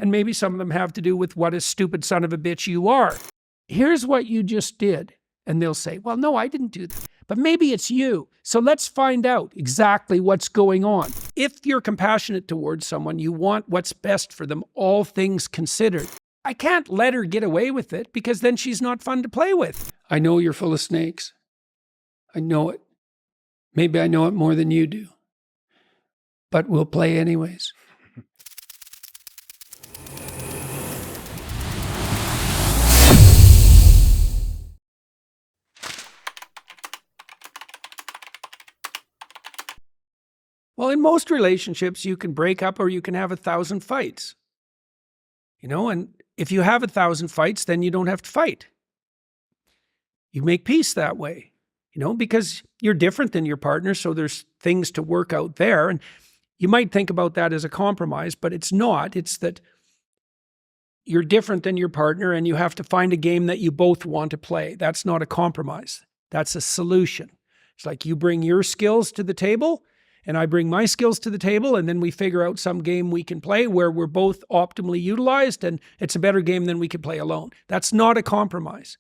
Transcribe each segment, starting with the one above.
And maybe some of them have to do with what a stupid son of a bitch you are. Here's what you just did. And they'll say, well, no, I didn't do that. But maybe it's you. So let's find out exactly what's going on. If you're compassionate towards someone, you want what's best for them, all things considered. I can't let her get away with it because then she's not fun to play with. I know you're full of snakes. I know it. Maybe I know it more than you do. But we'll play anyways. Well, in most relationships, you can break up or you can have 1,000 fights. And if you have 1,000 fights, then you don't have to fight. You make peace that way, because you're different than your partner, so there's things to work out there. And you might think about that as a compromise, but it's not. It's that you're different than your partner and you have to find a game that you both want to play. That's not a compromise. That's a solution. It's like you bring your skills to the table and I bring my skills to the table, and then we figure out some game we can play where we're both optimally utilized and it's a better game than we could play alone. That's not a compromise.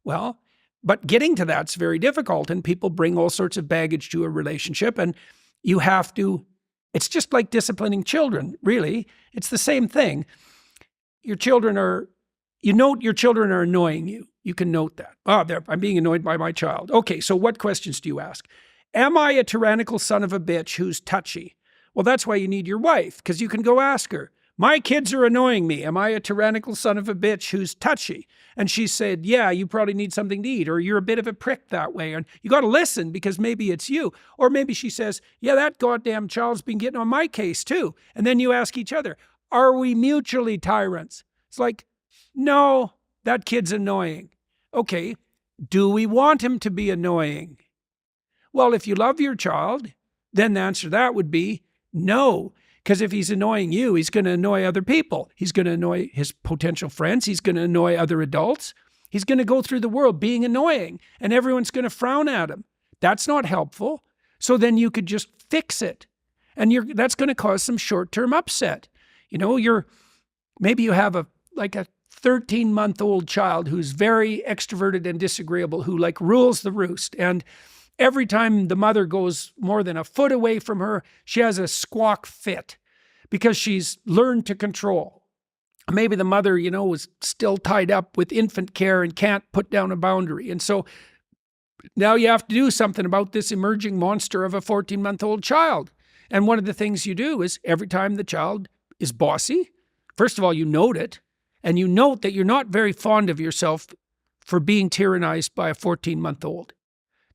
Well, but getting to that's very difficult, and people bring all sorts of baggage to a relationship, and you have to, it's just like disciplining children, really. It's the same thing. Your children are, your children are annoying you. You can note that. I'm being annoyed by my child. Okay, so what questions do you ask? Am I a tyrannical son of a bitch who's touchy? Well, that's why you need your wife, because you can go ask her, my kids are annoying me. Am I a tyrannical son of a bitch who's touchy? And she said, yeah, you probably need something to eat, or you're a bit of a prick that way. And you got to listen because maybe it's you. Or maybe she says, yeah, that goddamn child's been getting on my case too. And then you ask each other, are we mutually tyrants? It's like, no, that kid's annoying. Okay, do we want him to be annoying? Well, if you love your child, then the answer to that would be no. Because if he's annoying you, he's going to annoy other people. He's going to annoy his potential friends. He's going to annoy other adults. He's going to go through the world being annoying, and everyone's going to frown at him. That's not helpful. So then you could just fix it. And that's going to cause some short-term upset. Maybe you have a 13-month-old child who's very extroverted and disagreeable, who rules the roost. And every time the mother goes more than a foot away from her, she has a squawk fit because she's learned to control. Maybe the mother, was still tied up with infant care and can't put down a boundary. And so now you have to do something about this emerging monster of a 14-month-old child. And one of the things you do is every time the child is bossy, first of all, you note it, and you note that you're not very fond of yourself for being tyrannized by a 14-month-old.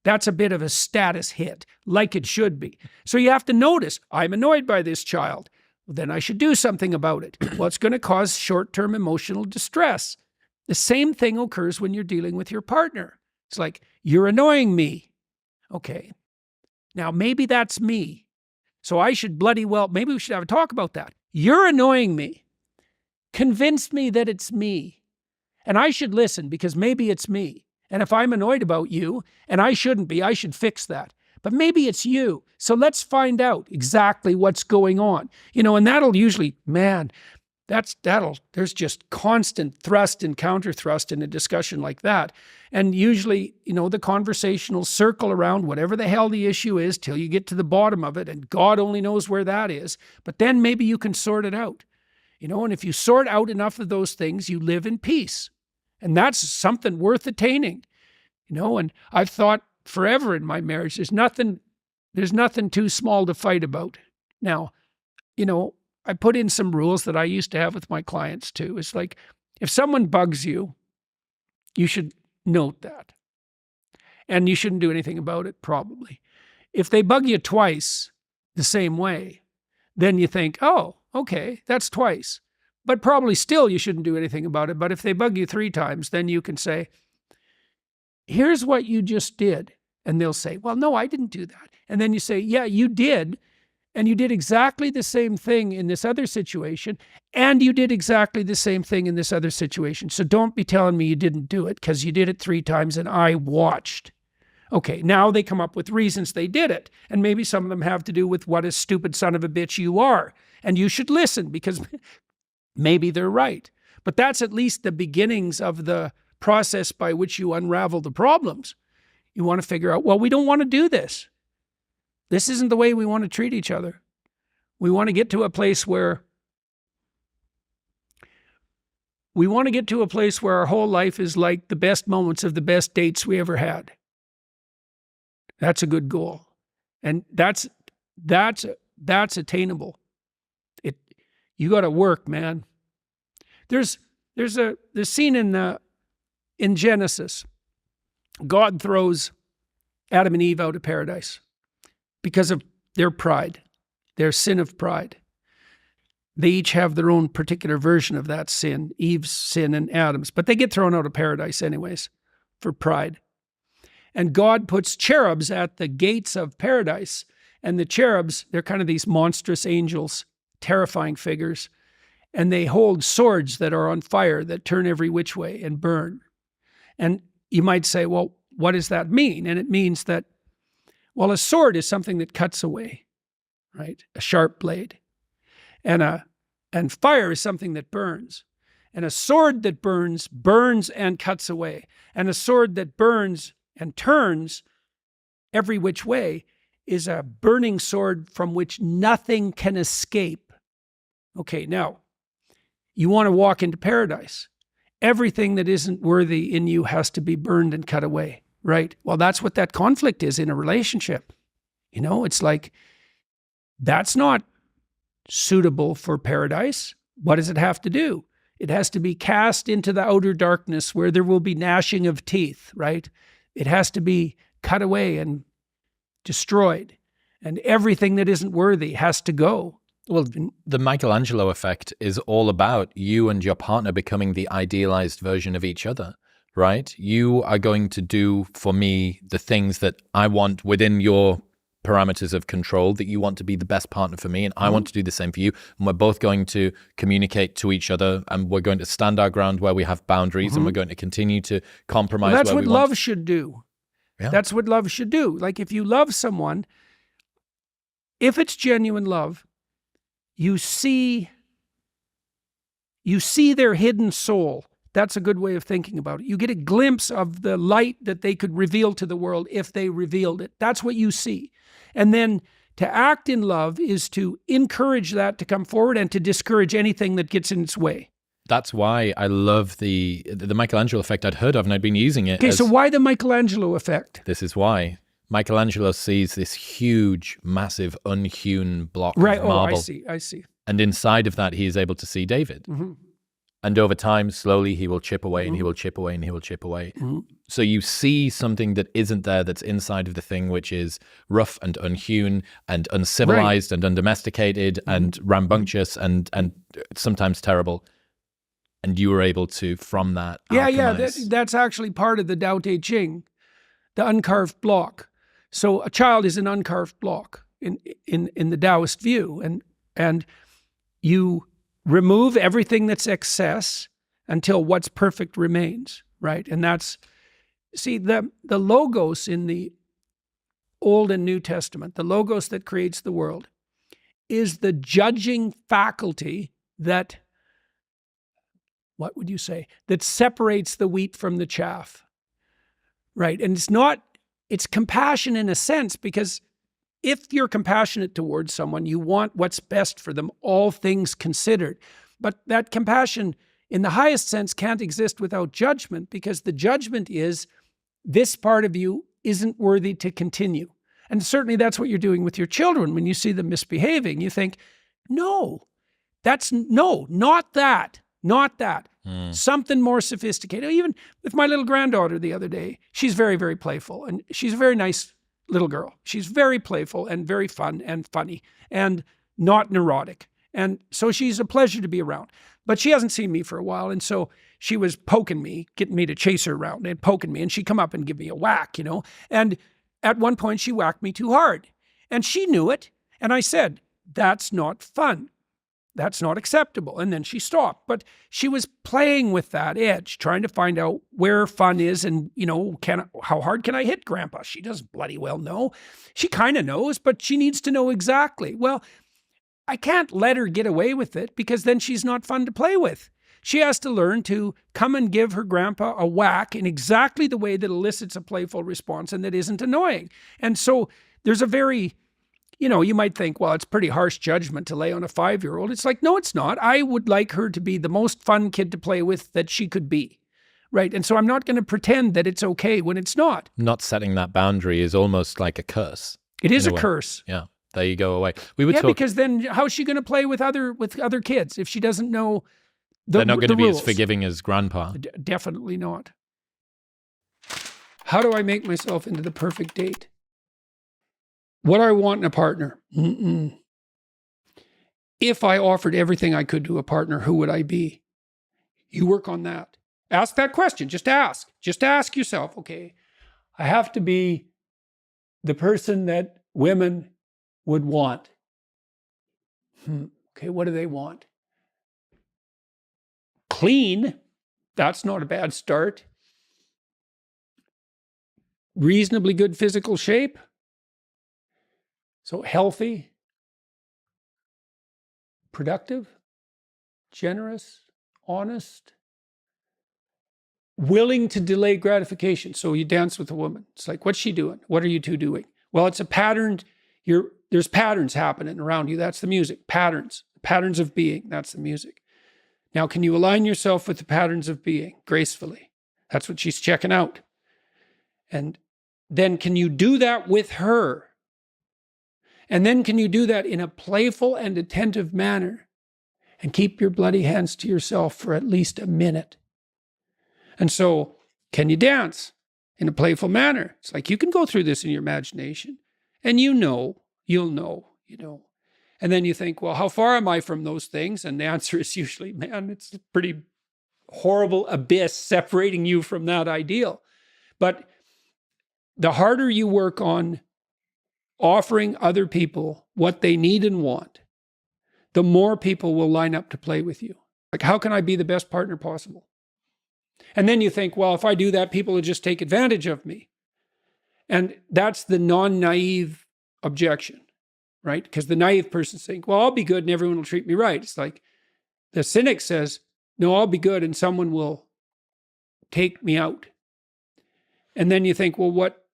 That's a bit of a status hit, like it should be. So you have to notice, I'm annoyed by this child. Well, then I should do something about it. Well, it's going to cause short-term emotional distress. The same thing occurs when you're dealing with your partner. It's like, you're annoying me. Okay. Now, maybe that's me. So I should maybe we should have a talk about that. You're annoying me. Convince me that it's me. And I should listen because maybe it's me. And if I'm annoyed about you, and I shouldn't be, I should fix that. But maybe it's you. So let's find out exactly what's going on. And that'll usually, there's just constant thrust and counter thrust in a discussion like that. And usually, the conversation will circle around whatever the hell the issue is till you get to the bottom of it. And God only knows where that is. But then maybe you can sort it out. And if you sort out enough of those things, you live in peace. And that's something worth attaining, and I've thought forever in my marriage, there's nothing too small to fight about. Now, I put in some rules that I used to have with my clients too. It's like, if someone bugs you, you should note that. And you shouldn't do anything about it, probably. If they bug you twice the same way, then you think, oh, okay, that's twice. But probably still you shouldn't do anything about it. But if they bug you 3 times, then you can say, here's what you just did. And they'll say, well, no, I didn't do that. And then you say, yeah, you did. And you did exactly the same thing in this other situation. And you did exactly the same thing in this other situation. So don't be telling me you didn't do it because you did it 3 times and I watched. Okay, now they come up with reasons they did it. And maybe some of them have to do with what a stupid son of a bitch you are. And you should listen because maybe they're right. But that's at least the beginnings of the process by which you unravel the problems. You want to figure out, well, we don't want to do this. This isn't the way we want to treat each other. We want to get to a place where our whole life is like the best moments of the best dates we ever had. That's a good goal. And that's attainable. You got to work, man. There's a scene in Genesis. God throws Adam and Eve out of paradise because of their pride, their sin of pride. They each have their own particular version of that sin, Eve's sin and Adam's, but they get thrown out of paradise anyways for pride. And God puts cherubs at the gates of paradise, and the cherubs, they're kind of these monstrous angels, terrifying figures, and they hold swords that are on fire that turn every which way and burn. And you might say, well, what does that mean? And it means that, well, a sword is something that cuts away, right? A sharp blade. And fire is something that burns. And a sword that burns and cuts away. And a sword that burns and turns every which way is a burning sword from which nothing can escape. Okay, now, you want to walk into paradise. Everything that isn't worthy in you has to be burned and cut away, right? Well, that's what that conflict is in a relationship. You know, it's like, that's not suitable for paradise. What does it have to do? It has to be cast into the outer darkness where there will be gnashing of teeth, right? It has to be cut away and destroyed. And everything that isn't worthy has to go. Well, the Michelangelo effect is all about you and your partner becoming the idealized version of each other, right? You are going to do for me the things that I want within your parameters of control, that you want to be the best partner for me, and I want to do the same for you. And we're both going to communicate to each other, and we're going to stand our ground where we have boundaries, and we're going to continue to compromise. Well, that's what love should do. Yeah. That's what love should do. Like, if you love someone, if it's genuine love, you see their hidden soul. That's a good way of thinking about it. You get a glimpse of the light that they could reveal to the world if they revealed it. That's what you see. And then to act in love is to encourage that to come forward and to discourage anything that gets in its way. That's why I love the Michelangelo effect I'd heard of, and I'd been using it. Okay, so why the Michelangelo effect? This is why. Michelangelo sees this huge, massive, unhewn block right. of marble. I see. And inside of that, he is able to see David. Mm-hmm. And over time, slowly, he will chip away, and he will chip away, and he will chip away. Mm-hmm. So you see something that isn't there, that's inside of the thing, which is rough and unhewn and uncivilized and undomesticated and rambunctious and sometimes terrible. And you were able to, from that, alchemize. That's actually part of the Tao Te Ching, the uncarved block. So a child is an uncarved block in the Taoist view, and you remove everything that's excess until what's perfect remains, right? And that's, see, the logos in the Old and New Testament, the logos that creates the world, is the judging faculty that, what would you say, that separates the wheat from the chaff, right? And it's compassion in a sense, because if you're compassionate towards someone, you want what's best for them, all things considered. But that compassion, in the highest sense, can't exist without judgment, because the judgment is, this part of you isn't worthy to continue. And certainly that's what you're doing with your children. When you see them misbehaving, you think, no, not that. Something more sophisticated. Even with my little granddaughter the other day, she's very, very playful, and she's a very nice little girl. She's very playful and very fun and funny and not neurotic. And so she's a pleasure to be around. But she hasn't seen me for a while, and so she was poking me, getting me to chase her around and poking me, and she'd come up and give me a whack, you know. And at one point she whacked me too hard, and she knew it. And I said, that's not fun. That's not acceptable. And then she stopped. But she was playing with that edge, trying to find out where fun is and, you know, how hard can I hit Grandpa? She doesn't bloody well know. She kind of knows, but she needs to know exactly. Well, I can't let her get away with it because then she's not fun to play with. She has to learn to come and give her grandpa a whack in exactly the way that elicits a playful response and that isn't annoying. And so there's a very, you might think, well, it's pretty harsh judgment to lay on a 5-year-old. It's like, no, it's not. I would like her to be the most fun kid to play with that she could be. Right. And so I'm not going to pretend that it's okay when it's not. Not setting that boundary is almost like a curse. It is a curse. Yeah. There you go away. We were talking, because then how's she going to play with other kids if she doesn't know they're not going to be rules? as forgiving as grandpa. Definitely not. How do I make myself into the perfect date? What do I want in a partner? If I offered everything I could to a partner, who would I be? You work on that. Ask that question. Just ask. Just ask yourself, okay, I have to be the person that women would want. Okay, what do they want? Clean. That's not a bad start. Reasonably good physical shape. So healthy, productive, generous, honest, willing to delay gratification. So you dance with a woman. It's like, what's she doing? What are you two doing? Well, it's a pattern. There's patterns happening around you. That's the music. Patterns of being. That's the music. Now, can you align yourself with the patterns of being gracefully? That's what she's checking out. And then can you do that with her? And then can you do that in a playful and attentive manner and keep your bloody hands to yourself for at least a minute? And so, can you dance in a playful manner? It's like you can go through this in your imagination and you'll know. And then you think, well, how far am I from those things? And the answer is usually, man, it's a pretty horrible abyss separating you from that ideal. But the harder you work on offering other people what they need and want, the more people will line up to play with you. Like, how can I be the best partner possible? And then you think, well, if I do that, people will just take advantage of me. And that's the non-naive objection, right? Because the naive person's saying, well, I'll be good and everyone will treat me right. It's like the cynic says, no, I'll be good and someone will take me out. And then you think, well, what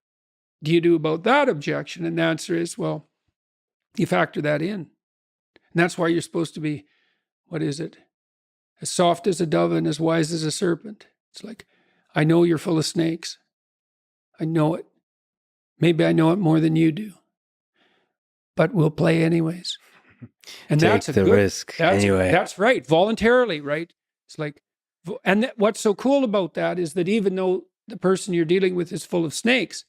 do you do about that objection? And the answer is, well, you factor that in. And that's why you're supposed to be, as soft as a dove and as wise as a serpent. It's like, I know you're full of snakes. I know it. Maybe I know it more than you do. But we'll play anyways. And Take that's the risk anyway. That's right. Voluntarily, right? It's like, and what's so cool about that is that even though the person you're dealing with is full of snakes,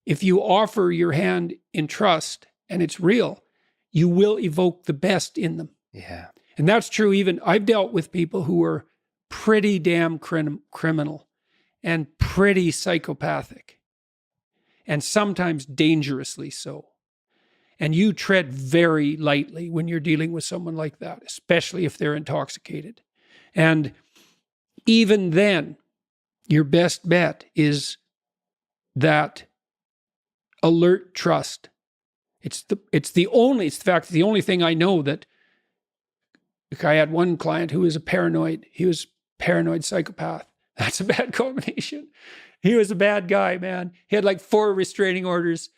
if you offer your hand in trust and it's real, you will evoke the best in them. Yeah. And that's true. Even I've dealt with people who were pretty damn criminal and pretty psychopathic and sometimes dangerously so. And you tread very lightly when you're dealing with someone like that, especially if they're intoxicated. And even then, your best bet is that alert trust. It's the only thing I know that, like, I had one client who was he was paranoid psychopath. That's a bad combination. He was a bad guy, man. He had like 4 restraining orders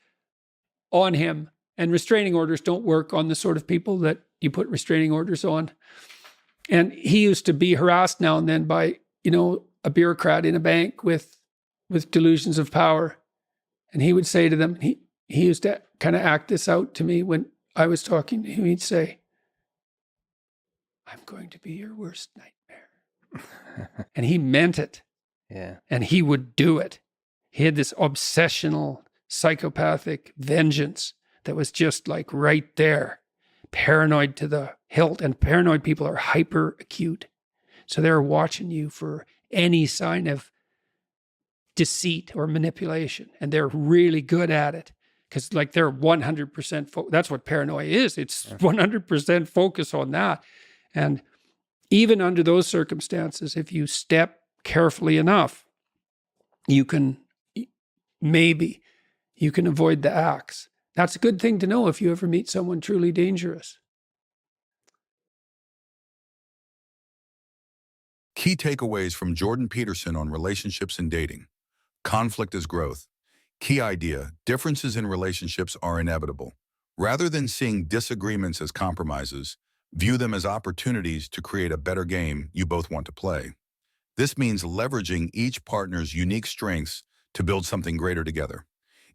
on him, and restraining orders don't work on the sort of people that you put restraining orders on. And he used to be harassed now and then by, a bureaucrat in a bank with delusions of power. And he would say to them, he used to kind of act this out to me when I was talking to him. He'd say, I'm going to be your worst nightmare. And he meant it. Yeah. And he would do it. He had this obsessional, psychopathic vengeance that was just like right there, paranoid to the hilt. And paranoid people are hyper acute. So they're watching you for any sign of deceit or manipulation. And they're really good at it because like they're 100% that's what paranoia is. It's 100% focus on that. And even under those circumstances, if you step carefully enough, you can avoid the axe. That's a good thing to know if you ever meet someone truly dangerous. Key takeaways from Jordan Peterson on relationships and dating. Conflict is growth. Key idea: differences in relationships are inevitable. Rather than seeing disagreements as compromises, view them as opportunities to create a better game you both want to play. This means leveraging each partner's unique strengths to build something greater together.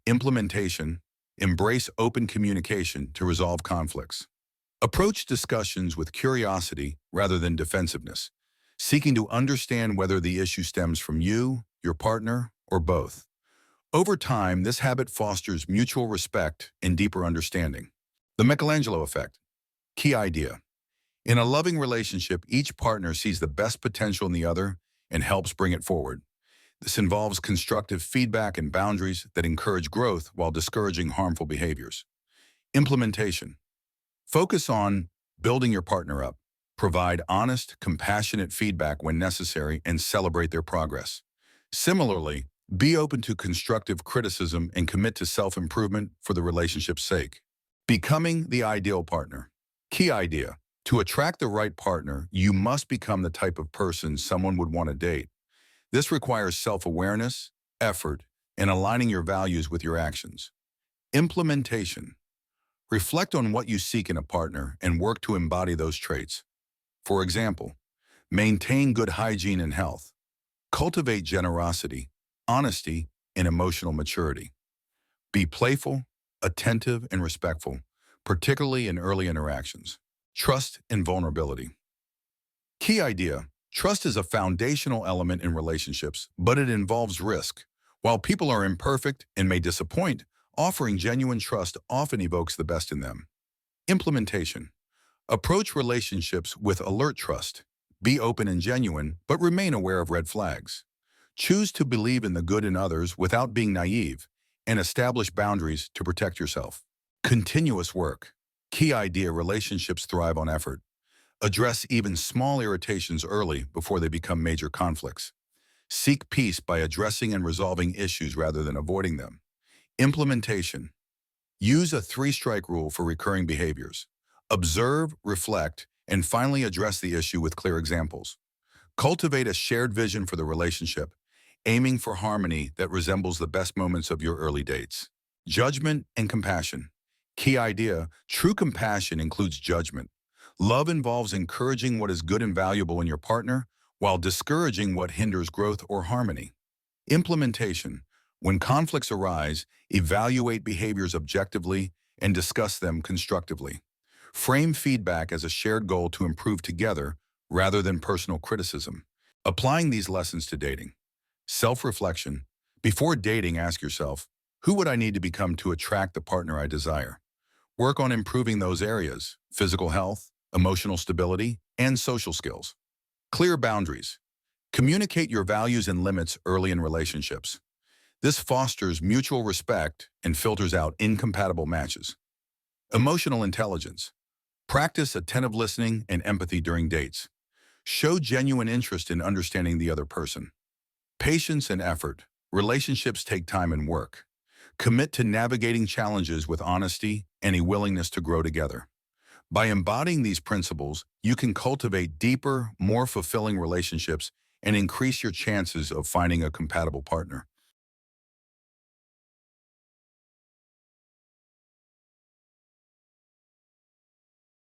Implementation: embrace open communication to resolve conflicts. Approach discussions with curiosity rather than defensiveness, seeking to understand whether the issue stems from you, your partner, or both. Over time, this habit fosters mutual respect and deeper understanding. The Michelangelo effect. Key idea: in a loving relationship, each partner sees the best potential in the other and helps bring it forward. This involves constructive feedback and boundaries that encourage growth while discouraging harmful behaviors. Implementation. Focus on building your partner up. Provide honest, compassionate feedback when necessary and celebrate their progress. Similarly, be open to constructive criticism and commit to self-improvement for the relationship's sake. Becoming the ideal partner. Key idea: to attract the right partner, you must become the type of person someone would want to date. This requires self-awareness, effort, and aligning your values with your actions. Implementation. Reflect on what you seek in a partner and work to embody those traits. For example, maintain good hygiene and health. Cultivate generosity, honesty, and emotional maturity. Be playful, attentive, and respectful, particularly in early interactions. Trust and vulnerability. Key idea: trust is a foundational element in relationships, but it involves risk. While people are imperfect and may disappoint, offering genuine trust often evokes the best in them. Implementation. Approach relationships with alert trust. Be open and genuine, but remain aware of red flags. Choose to believe in the good in others without being naive, and establish boundaries to protect yourself. Continuous work. Key idea: relationships thrive on effort. Address even small irritations early before they become major conflicts. Seek peace by addressing and resolving issues rather than avoiding them. Implementation. Use a 3-strike rule for recurring behaviors. Observe, reflect, and finally address the issue with clear examples. Cultivate a shared vision for the relationship, aiming for harmony that resembles the best moments of your early dates. Judgment and compassion. Key idea: true compassion includes judgment. Love involves encouraging what is good and valuable in your partner while discouraging what hinders growth or harmony. Implementation. When conflicts arise, evaluate behaviors objectively and discuss them constructively. Frame feedback as a shared goal to improve together rather than personal criticism. Applying these lessons to dating. Self-reflection. Before dating, ask yourself, who would I need to become to attract the partner I desire? Work on improving those areas: physical health, emotional stability, and social skills. Clear boundaries. Communicate your values and limits early in relationships. This fosters mutual respect and filters out incompatible matches. Emotional intelligence. Practice attentive listening and empathy during dates. Show genuine interest in understanding the other person. Patience and effort. Relationships take time and work. Commit to navigating challenges with honesty and a willingness to grow together. By embodying these principles, you can cultivate deeper, more fulfilling relationships and increase your chances of finding a compatible partner.